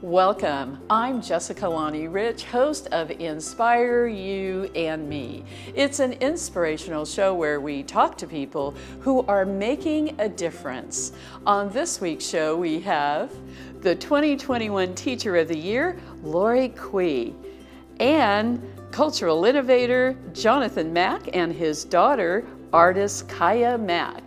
Welcome. I'm Jessica Lonnie Rich, host of Inspire You and Me. It's an inspirational show where we talk to people who are making a difference. On this week's show, we have the 2021 Teacher of the Year, Kwee, and cultural innovator Jonathan Mack and his daughter, artist Kaiya Mack.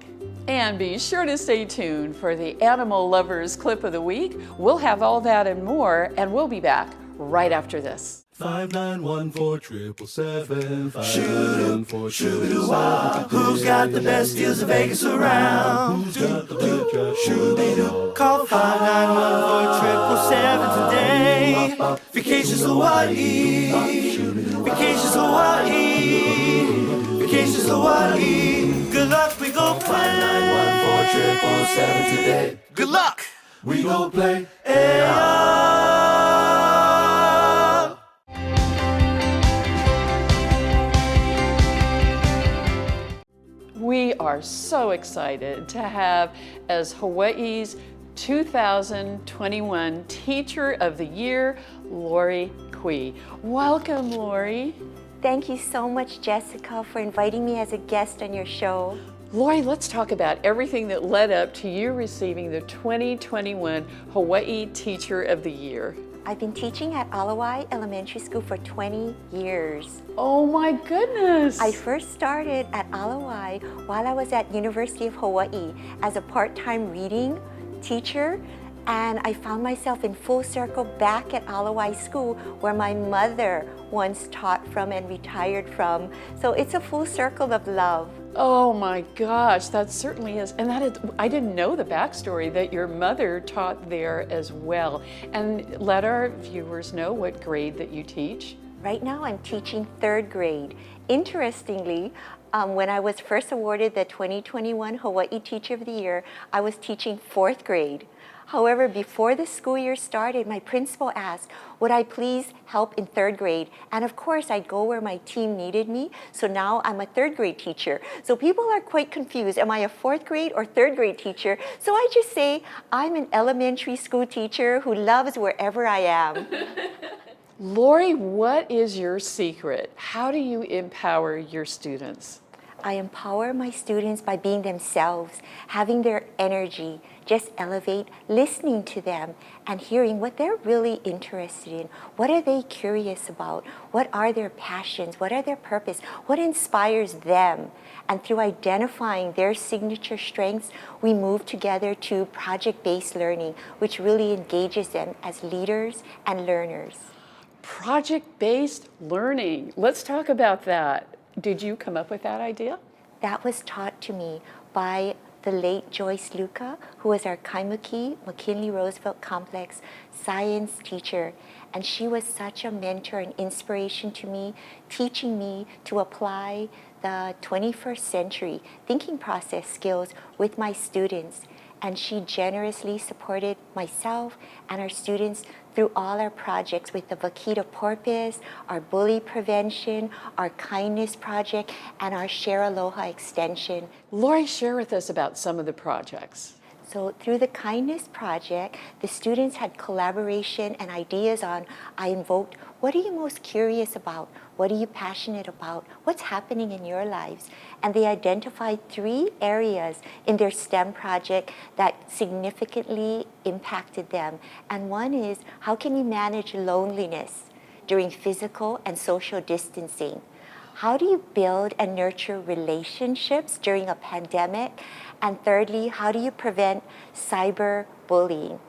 And be sure to stay tuned for the Animal Lovers Clip of the Week. We'll have all that and more, and we'll be back right after this. 5914-777. Shoot-a-wah. Who's got the best deals in Vegas around? Who's got the best job? Shoot-a-doo. Call 5914-777 today. Vacations Hawaii. Vacations Hawaii. Vacations Hawaii. Good luck, we go play. 5914-777 today. Good luck, we go play. We are so excited to have as Hawaii's 2021 Teacher of the Year, Kwee. Welcome, Lori. Thank you so much, Jessica, for inviting me as a guest on your show. Lori, let's talk about everything that led up to you receiving the 2021 Hawaii Teacher of the Year. I've been teaching at Alawai Elementary School for 20 years. Oh my goodness! I first started at Alawai while I was at University of Hawaii as a part-time reading teacher, and I found myself in full circle back at Alawai School where my mother once taught from and retired from. So it's a full circle of love. Oh my gosh, that certainly is. And that is, I didn't know the backstory that your mother taught there as well. And let our viewers know what grade that you teach. Right now I'm teaching third grade. Interestingly, when I was first awarded the 2021 Hawaii Teacher of the Year, I was teaching fourth grade. However, before the school year started, my principal asked, would I please help in third grade? And of course, I'd go where my team needed me. So now I'm a third grade teacher. So people are quite confused. Am I a fourth grade or third grade teacher? So I just say, I'm an elementary school teacher who loves wherever I am. Lori, what is your secret? How do you empower your students? I empower my students by being themselves, having their energy, just elevate, listening to them and hearing what they're really interested in. What are they curious about? What are their passions? What are their purpose? What inspires them? And through identifying their signature strengths, we move together to project-based learning, which really engages them as leaders and learners. Project-based learning. Let's talk about that. Did you come up with that idea? That was taught to me by the late Joyce Luca, who was our Kaimuki McKinley Roosevelt Complex science teacher. And she was such a mentor and inspiration to me, teaching me to apply the 21st century thinking process skills with my students. And she generously supported myself and our students through all our projects with the Vaquita Porpoise, our bully prevention, our kindness project, and our Share Aloha extension. Lori, share with us about some of the projects. So through the kindness project, the students had collaboration and ideas on, I invoked, what are you most curious about? What are you passionate about? What's happening in your lives? And they identified 3 areas in their STEM project that significantly impacted them. And one is, how can you manage loneliness during physical and social distancing? How do you build and nurture relationships during a pandemic? And thirdly, how do you prevent cyberbullying?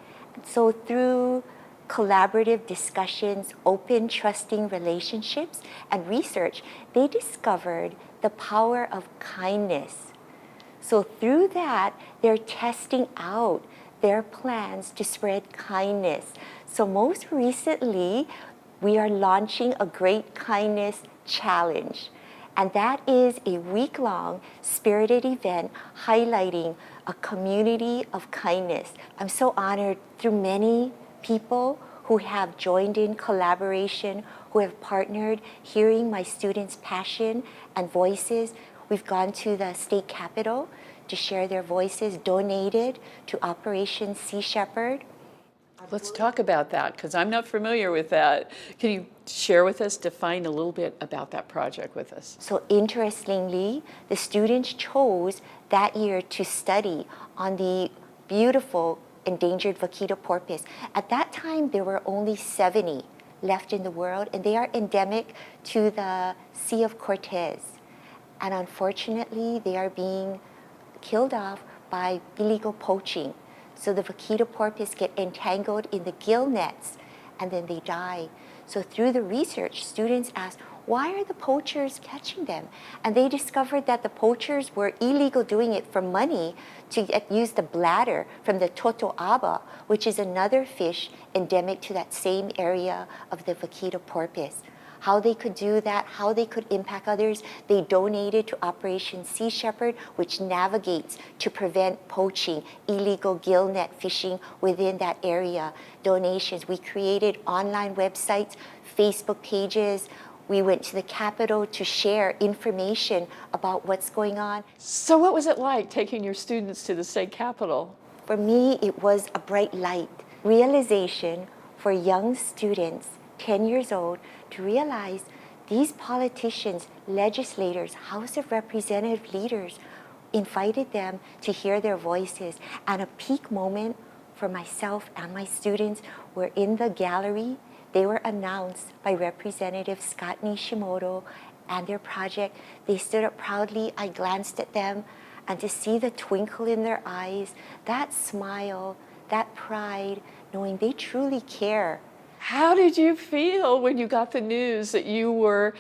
So through collaborative discussions, open, trusting relationships, and research, they discovered the power of kindness. So through that, they're testing out their plans to spread kindness. So most recently, we are launching a Great Kindness Challenge. And that is a week-long spirited event highlighting a community of kindness. I'm so honored through many people who have joined in collaboration, who have partnered, hearing my students' passion and voices. We've gone to the state capitol to share their voices, donated to Operation Sea Shepherd. Let's talk about that, because I'm not familiar with that. Can you share with us, define a little bit about that project with us? So interestingly, the students chose that year to study on the beautiful endangered vaquita porpoise. At that time, there were only 70 left in the world, and they are endemic to the Sea of Cortez. And unfortunately, they are being killed off by illegal poaching. So the vaquita porpoise get entangled in the gill nets, and then they die. So through the research, students asked, why are the poachers catching them? And they discovered that the poachers were illegal doing it for money to use the bladder from the totoaba, which is another fish endemic to that same area of the vaquita porpoise. How they could do that, how they could impact others, they donated to Operation Sea Shepherd, which navigates to prevent poaching, illegal gill net fishing within that area. Donations, we created online websites, Facebook pages. We went to the Capitol to share information about what's going on. So what was it like taking your students to the state capitol? For me, it was a bright light. Realization for young students, 10 years old, to realize these politicians, legislators, House of Representative leaders invited them to hear their voices. And a peak moment for myself and my students were in the gallery. They were announced by Representative Scott Nishimoto and their project. They stood up proudly. I glanced at them, and to see the twinkle in their eyes, that smile, that pride, knowing they truly care. How did you feel when you got the news that you were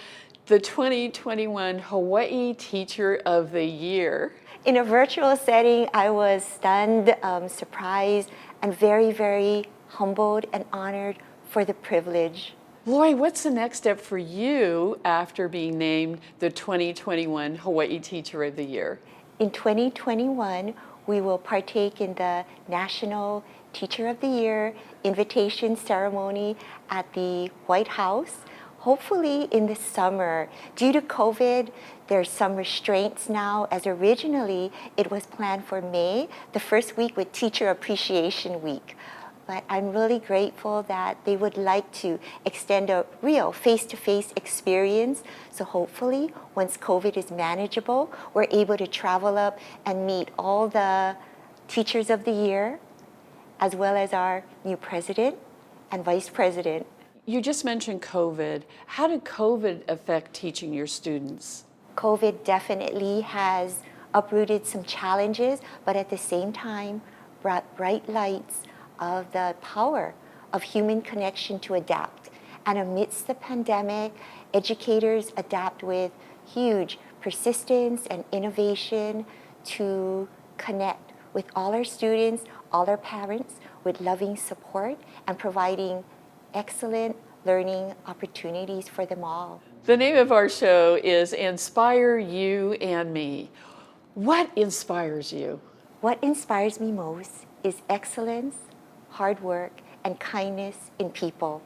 the 2021 Hawaii Teacher of the Year? In a virtual setting, I was stunned, surprised, and very, very humbled and honored for the privilege. Lori, what's the next step for you after being named the 2021 Hawaii Teacher of the Year? In 2021, we will partake in the National Teacher of the Year invitation ceremony at the White House, hopefully in the summer. Due to COVID, there's some restraints now, as originally it was planned for May, the first week with Teacher Appreciation Week. But I'm really grateful that they would like to extend a real face-to-face experience. So hopefully, once COVID is manageable, we're able to travel up and meet all the Teachers of the Year, as well as our new president and vice president. You just mentioned COVID. How did COVID affect teaching your students? COVID definitely has uprooted some challenges, but at the same time brought bright lights of the power of human connection to adapt. And amidst the pandemic, educators adapt with huge persistence and innovation to connect with all our students, all our parents, with loving support and providing excellent learning opportunities for them all. The name of our show is Inspire You and Me. What inspires you? What inspires me most is excellence, hard work, and kindness in people.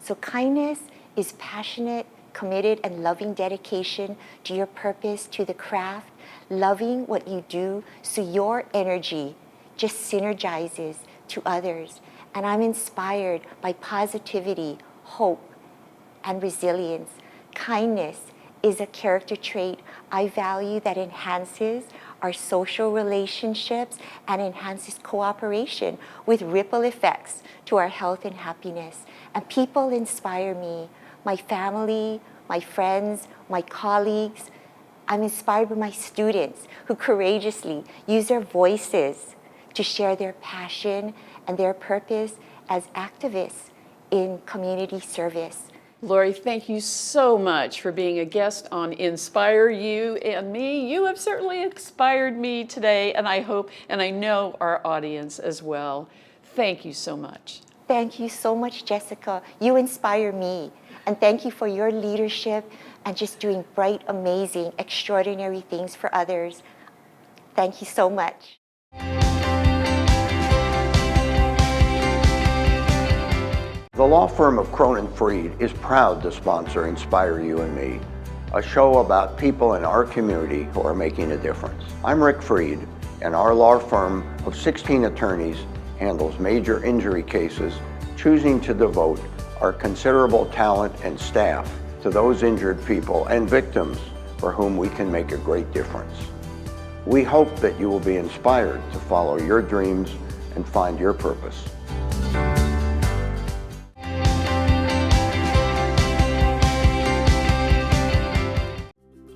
So kindness is passionate, committed, and loving dedication to your purpose, to the craft, loving what you do, so your energy just synergizes to others. And I'm inspired by positivity, hope, and resilience. Kindness is a character trait I value that enhances our social relationships and enhances cooperation with ripple effects to our health and happiness. And people inspire me, my family, my friends, my colleagues. I'm inspired by my students who courageously use their voices to share their passion and their purpose as activists in community service. Lori, thank you so much for being a guest on Inspire You and Me. You have certainly inspired me today, and I hope and I know our audience as well. Thank you so much. Thank you so much, Jessica. You inspire me. And thank you for your leadership and just doing bright, amazing, extraordinary things for others. Thank you so much. The law firm of Cronin Freed is proud to sponsor Inspire You and Me, a show about people in our community who are making a difference. I'm Rick Freed, and our law firm of 16 attorneys handles major injury cases, choosing to devote our considerable talent and staff to those injured people and victims for whom we can make a great difference. We hope that you will be inspired to follow your dreams and find your purpose.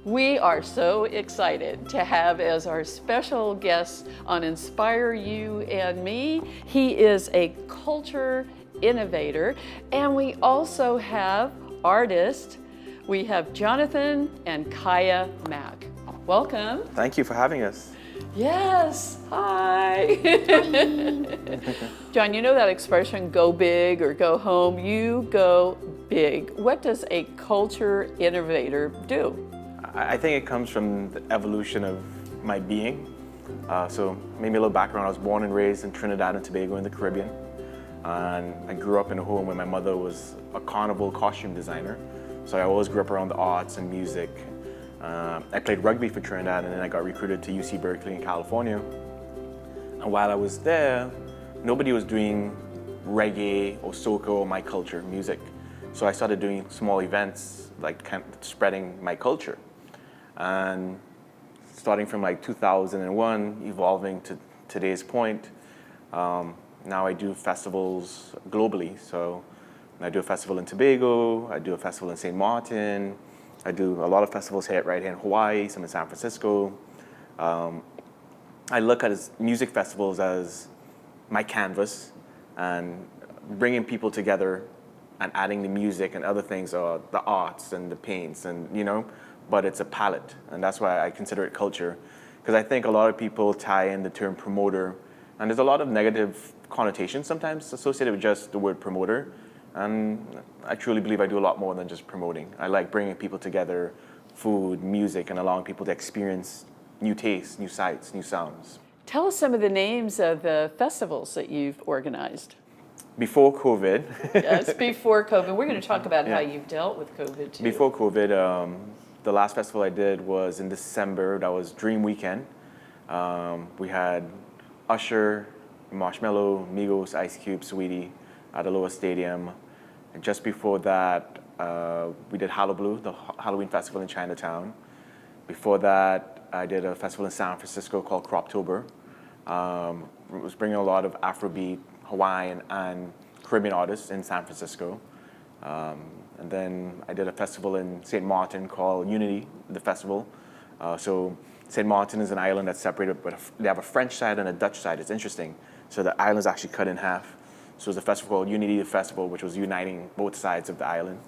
We are so excited to have as our special guest on Inspire You and Me. He is a culture innovator, and we also have artists. We have Jonathan and Kaiya Mack. Welcome. Thank you for having us. Yes, hi. John, you know that expression, go big or go home? You go big. What does a culture innovator do? I think it comes from the evolution of my being. So maybe a little background, I was born and raised in Trinidad and Tobago in the Caribbean. And I grew up in a home where my mother was a carnival costume designer. So I always grew up around the arts and music. I played rugby for Trinidad, and then I got recruited to UC Berkeley in California. And while I was there, nobody was doing reggae or soca or my culture music. So I started doing small events, like kind of spreading my culture. And starting from like 2001, evolving to today's point, now I do festivals globally. So I do a festival in Tobago, I do a festival in St. Martin, I do a lot of festivals right here in Hawaii, some in San Francisco. I look at music festivals as my canvas, and bringing people together and adding the music and other things, the arts and the paints, and but it's a palette, and that's why I consider it culture, because I think a lot of people tie in the term promoter, and there's a lot of negative connotations sometimes associated with just the word promoter. And I truly believe I do a lot more than just promoting. I like bringing people together, food, music, and allowing people to experience new tastes, new sights, new sounds. Tell us some of the names of the festivals that you've organized. Before COVID. Yes, before COVID. We're going to talk about how you've dealt with COVID too. Before COVID, the last festival I did was in December. That was Dream Weekend. We had Usher, Marshmello, Migos, Ice Cube, Sweetie at the Lower Stadium. And just before that, we did Hallowblue, the Halloween festival in Chinatown. Before that, I did a festival in San Francisco called Croptober. It was bringing a lot of Afrobeat, Hawaiian, and Caribbean artists in San Francisco. And then I did a festival in St. Martin called Unity, the festival. So St. Martin is an island that's separated, but they have a French side and a Dutch side. It's interesting. So the island's actually cut in half. So it was a festival called Unity the Festival, which was uniting both sides of the island.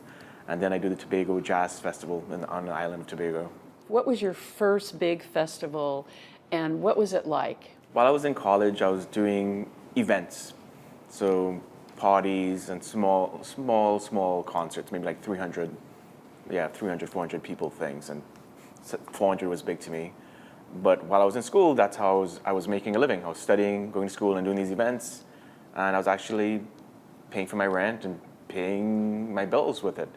And then I do the Tobago Jazz Festival on the island of Tobago. What was your first big festival, and what was it like? While I was in college, I was doing events. So parties and small concerts, maybe like 300, 400 people things. And 400 was big to me. But while I was in school, that's how I was making a living. I was studying, going to school, and doing these events. And I was actually paying for my rent and paying my bills with it.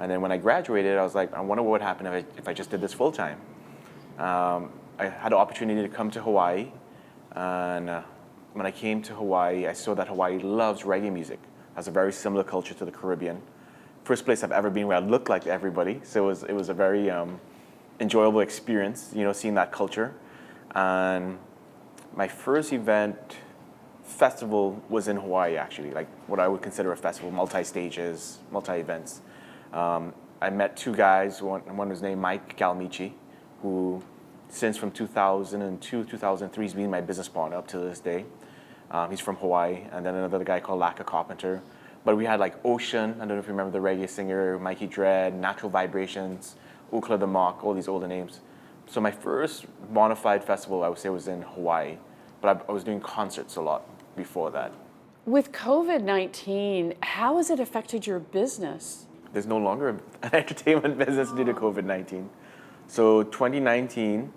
And then when I graduated, I was like, I wonder what would happen if I just did this full time. I had the opportunity to come to Hawaii. And when I came to Hawaii, I saw that Hawaii loves reggae music. It has a very similar culture to the Caribbean. First place I've ever been where I looked like everybody. So it was a very enjoyable experience, seeing that culture. And my first festival was in Hawaii, actually, like what I would consider a festival, multi-stages, multi-events. I met two guys, one was named Mike Galmichi, who since from 2002, 2003, he's been my business partner up to this day. He's from Hawaii, and then another guy called Laka Carpenter. But we had like Ocean, I don't know if you remember the reggae singer, Mikey Dread, Natural Vibrations, Ukla the Mock, all these older names. So my first bona fide festival, I would say, was in Hawaii, but I was doing concerts a lot before that. With COVID-19, how has it affected your business? There's no longer an entertainment business due to COVID-19. So 2019,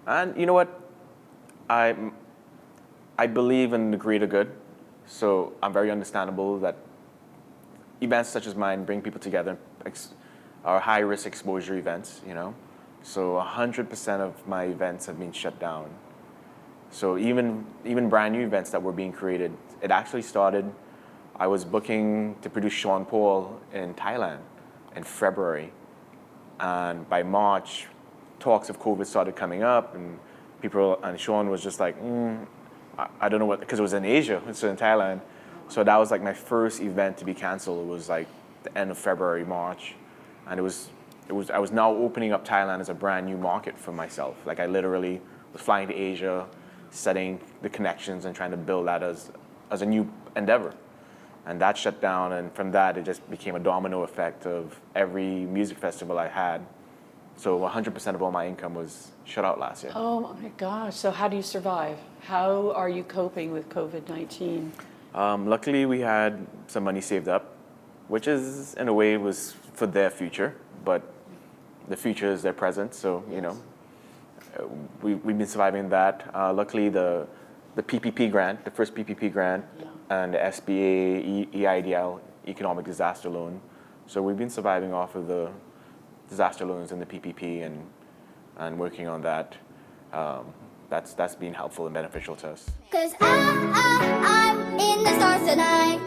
and you know what? I believe in the greater good, so I'm very understandable that events such as mine bring people together, are high-risk exposure events, So 100% of my events have been shut down. So even brand new events that were being created it actually started, I was booking to produce Sean Paul in Thailand in February. And by March, talks of COVID started coming up, and Sean was just like, I don't know what, because it was in Asia, it's in Thailand. So that was like my first event to be canceled. It was like the end of February, March. And I was now opening up Thailand as a brand new market for myself. Like I literally was flying to Asia, setting the connections and trying to build that as a new endeavor. And that shut down, and from that it just became a domino effect of every music festival I had. So 100% of all my income was shut out last year. Oh my gosh, so how do you survive? How are you coping with COVID-19? Luckily we had some money saved up, which is, in a way, was for their future, but the future is their present, so, you know, we've been surviving that. Luckily the PPP grant, the first PPP grant, and the SBA EIDL, Economic Disaster Loan. So we've been surviving off of the disaster loans and the PPP and working on that. That's been helpful and beneficial to us. 'Cause I'm in the stars tonight.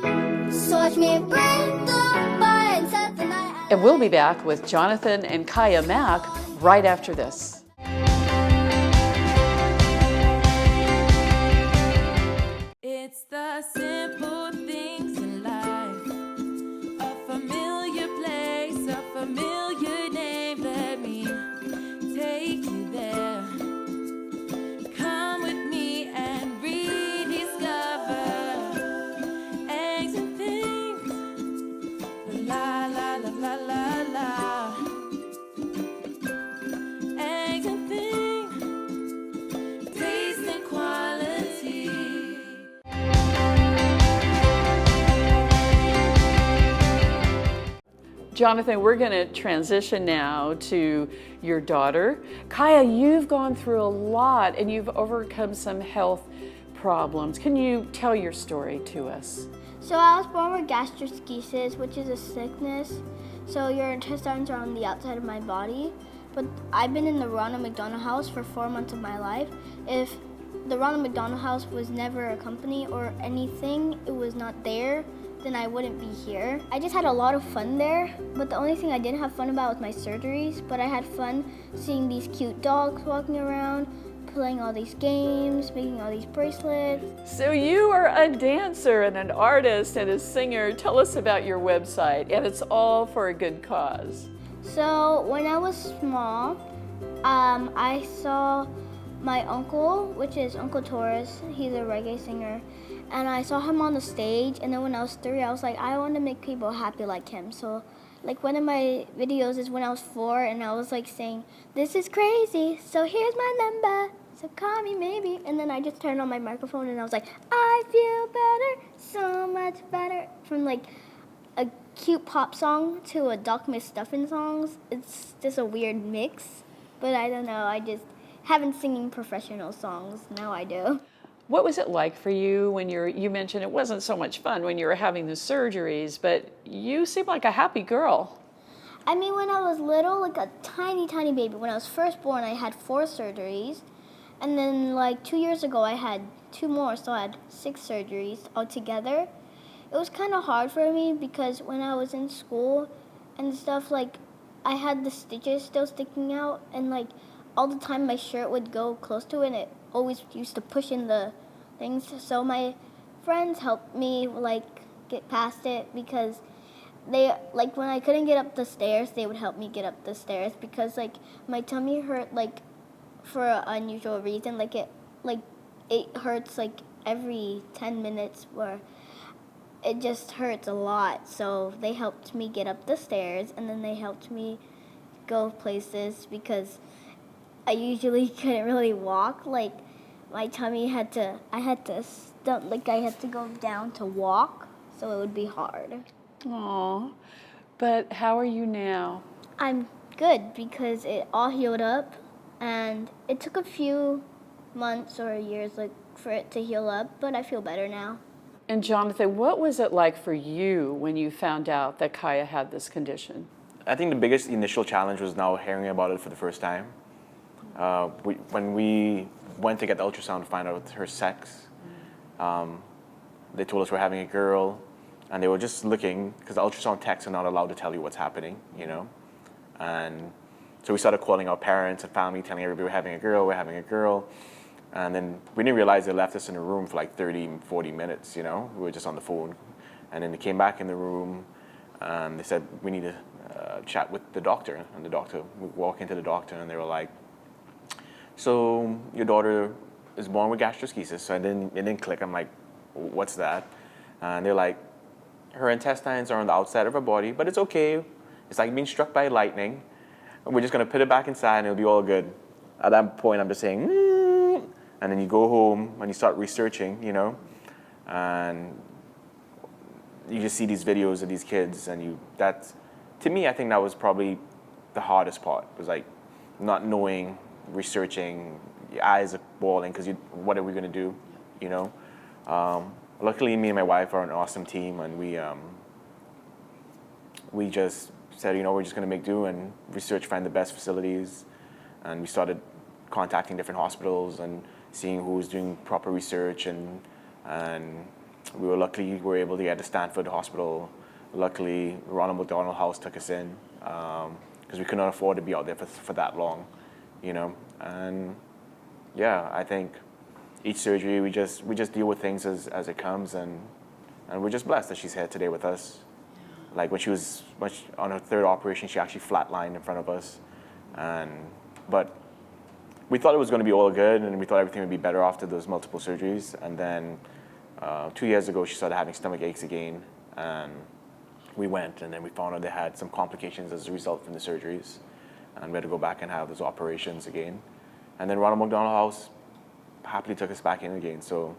So watch me break the fire and set the night. And we'll be back with Jonathan and Kaiya Mack right after this. It's the simple things in life. A familiar place, a familiar name. Let me take you there. Come with me and rediscover eggs and things. La la la la la la. Eggs and things. Taste and quality. Jonathan, we're going to transition now to your daughter. Kaiya, you've gone through a lot and you've overcome some health problems. Can you tell your story to us? So I was born with gastroschisis, which is a sickness. So your intestines are on the outside of my body. But I've been in the Ronald McDonald House for 4 months of my life. If the Ronald McDonald House was never a company or anything, it was not there, then I wouldn't be here. I just had a lot of fun there, but the only thing I didn't have fun about was my surgeries, but I had fun seeing these cute dogs walking around, playing all these games, making all these bracelets. So you are a dancer and an artist and a singer. Tell us about your website, and it's all for a good cause. So when I was small, I saw my uncle, which is Uncle Taurus. He's a reggae singer. And I saw him on the stage, and then when I was 3, I was like, I want to make people happy like him. So like one of my videos is when I was 4, and I was like saying, this is crazy, so here's my number, so call me maybe. And then I just turned on my microphone and I was like, I feel better, so much better. From like a cute pop song to a Doc McStuffin songs. It's just a weird mix, but I don't know, I just haven't singing professional songs, now I do. What was it like for you when you mentioned it wasn't so much fun when you were having the surgeries, but you seem like a happy girl. I mean, when I was little, like a tiny, tiny baby, when I was first born, I had 4 surgeries. And then like 2 years ago, I had 2 more, so I had 6 surgeries altogether. It was kind of hard for me because when I was in school and stuff, like I had the stitches still sticking out, and like all the time my shirt would go close to it, and it always used to push in the things. So my friends helped me like get past it because they, like when I couldn't get up the stairs, they would help me get up the stairs because like my tummy hurt like for an unusual reason. Like it hurts like every 10 minutes where it just hurts a lot. So they helped me get up the stairs, and then they helped me go places because I usually couldn't really walk. Like my tummy I had to go down to walk, so it would be hard. Aw, but how are you now? I'm good because it all healed up, and it took a few months or years like for it to heal up, but I feel better now. And Jonathan, what was it like for you when you found out that Kaiya had this condition? I think the biggest initial challenge was now hearing about it for the first time. When we went to get the ultrasound to find out her sex, they told us we're having a girl, and they were just looking, because ultrasound techs are not allowed to tell you what's happening, you know? And so we started calling our parents and family, telling everybody we're having a girl. And then we didn't realize they left us in a room for like 30, 40 minutes, you know? We were just on the phone. And then they came back in the room, and they said, we need to chat with the doctor. And we walk into the doctor, and they were like, so your daughter is born with gastroschisis. So it didn't click. I'm like, what's that? And they're like, her intestines are on the outside of her body, but it's okay. It's like being struck by lightning. And we're just gonna put it back inside and it'll be all good. At that point, I'm just saying, and then you go home and you start researching, you know, and you just see these videos of these kids, and to me, I think that was probably the hardest part. It was like not knowing, researching, your eyes are bawling because what are we gonna do, you know? Luckily, me and my wife are an awesome team, and we just said, you know, we're just going to make do and research, find the best facilities, and we started contacting different hospitals and seeing who was doing proper research, and we were able to get to Stanford Hospital. Luckily, Ronald McDonald House took us in because we could not afford to be out there for that long, you know. And yeah, I think each surgery, we just deal with things as it comes, and we're just blessed that she's here today with us. Like when she was on her third operation, she actually flatlined in front of us, but we thought it was going to be all good, and we thought everything would be better after those multiple surgeries. And then 2 years ago, she started having stomach aches again, and we went, and then we found out they had some complications as a result from the surgeries, and we had to go back and have those operations again. And then Ronald McDonald House happily took us back in again. So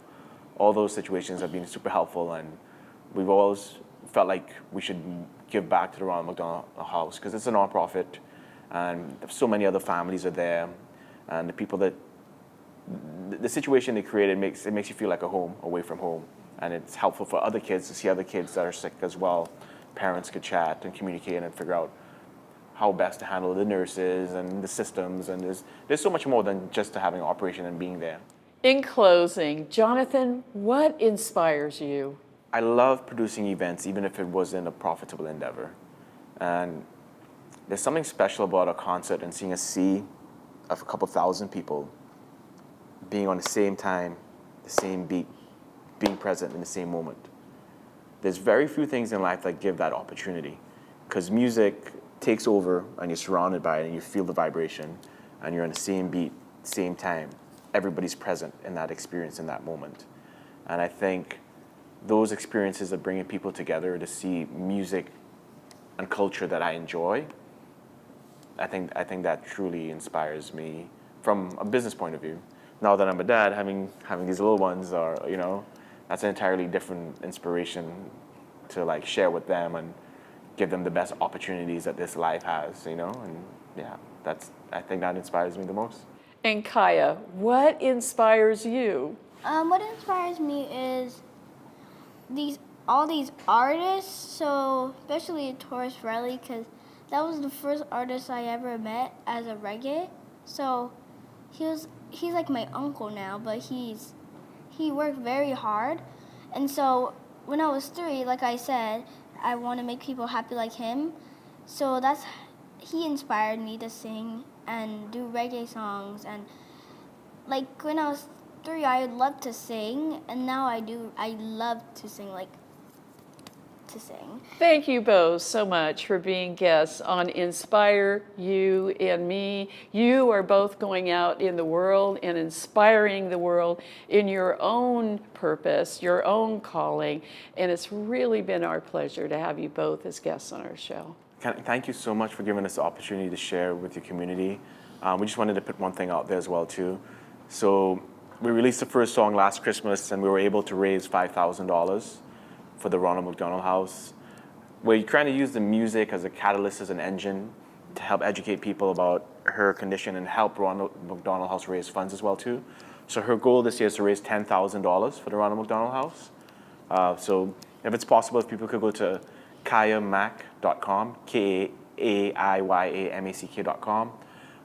all those situations have been super helpful, and we've always felt like we should give back to the Ronald McDonald House because it's a nonprofit, and so many other families are there, and the people that the situation they created makes you feel like a home away from home, and it's helpful for other kids to see other kids that are sick as well. Parents could chat and communicate and figure out how best to handle the nurses and the systems, and there's so much more than just having an operation and being there. In closing, Jonathan, what inspires you? I love producing events, even if it wasn't a profitable endeavor. And there's something special about a concert and seeing a sea of a couple thousand people being on the same time, the same beat, being present in the same moment. There's very few things in life that give that opportunity, because music takes over and you're surrounded by it and you feel the vibration and you're on the same beat, same time. Everybody's present in that experience in that moment. And I think those experiences of bringing people together to see music and culture that I enjoy, I think that truly inspires me from a business point of view. Now that I'm a dad, having these little ones are, you know, that's an entirely different inspiration to like share with them and give them the best opportunities that this life has, you know, and yeah, I think that inspires me the most. And Kaiya, what inspires you? What inspires me is all these artists, so especially Taurus Riley, because that was the first artist I ever met as a reggae. So he's like my uncle now, but he worked very hard. And so when I was 3, like I said, I want to make people happy like him. So he inspired me to sing and do reggae songs. And like when I was 3, I loved to sing, and now I love to sing, Thank you both so much for being guests on Inspire You and Me. You are both going out in the world and inspiring the world in your own purpose, your own calling, and it's really been our pleasure to have you both as guests on our show. Thank you so much for giving us the opportunity to share with your community. We just wanted to put one thing out there as well too. So we released the first song last Christmas, and we were able to raise $5,000 for the Ronald McDonald House. We're trying to use the music as a catalyst, as an engine to help educate people about her condition and help Ronald McDonald House raise funds as well too. So her goal this year is to raise $10,000 for the Ronald McDonald House. So if it's possible, if people could go to KaiyaMack.com, KaiyaMack.com,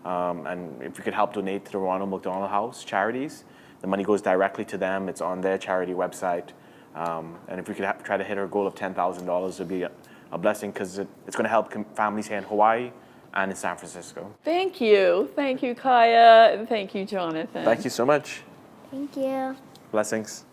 and if you could help donate to the Ronald McDonald House charities, the money goes directly to them. It's on their charity website. And if we could try to hit our goal of $10,000, it would be a blessing, because it's going to help families here in Hawaii and in San Francisco. Thank you, Kaiya, and thank you, Jonathan. Thank you so much. Thank you. Blessings.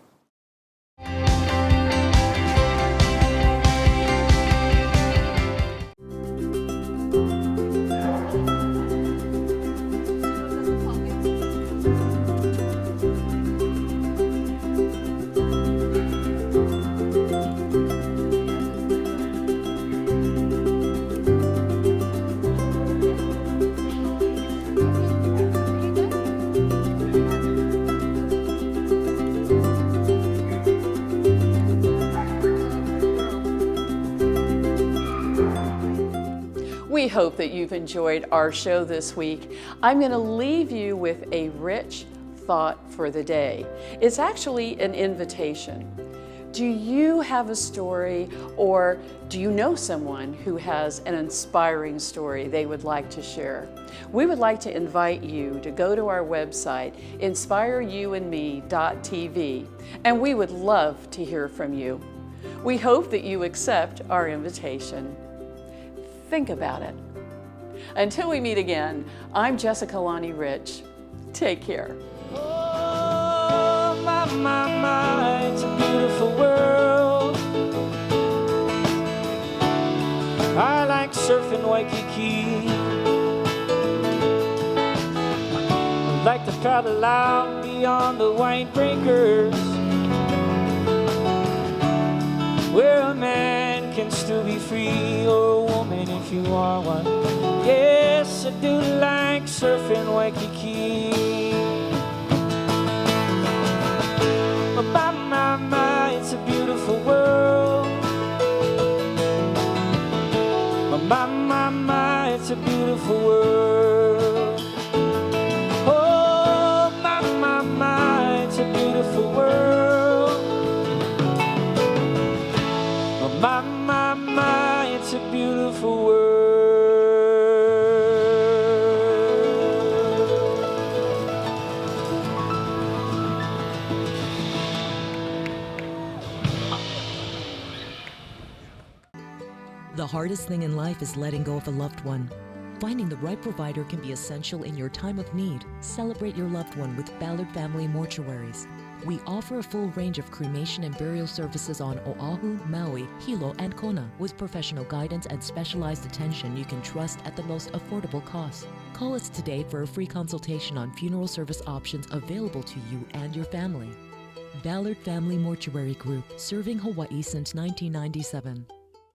We hope that you've enjoyed our show this week. I'm going to leave you with a rich thought for the day. It's actually an invitation. Do you have a story, or do you know someone who has an inspiring story they would like to share? We would like to invite you to go to our website, inspireyouandme.tv, and we would love to hear from you. We hope that you accept our invitation. Think about it. Until we meet again, I'm Jessica Lonnie Rich. Take care. Oh, my, it's a beautiful world. I like surfing Waikiki. I like to paddle out beyond the white breakers, where a man can still be free, or a woman if you are one. Yes, I do like surfing Waikiki. My, it's a beautiful world. My, it's a beautiful world. Oh, my, it's a beautiful world. My, it's a beautiful world. The hardest thing in life is letting go of a loved one. Finding the right provider can be essential in your time of need. Celebrate your loved one with Ballard Family Mortuaries. We offer a full range of cremation and burial services on Oahu, Maui, Hilo, and Kona, with professional guidance and specialized attention you can trust at the most affordable cost. Call us today for a free consultation on funeral service options available to you and your family. Ballard Family Mortuary Group, serving Hawaii since 1997.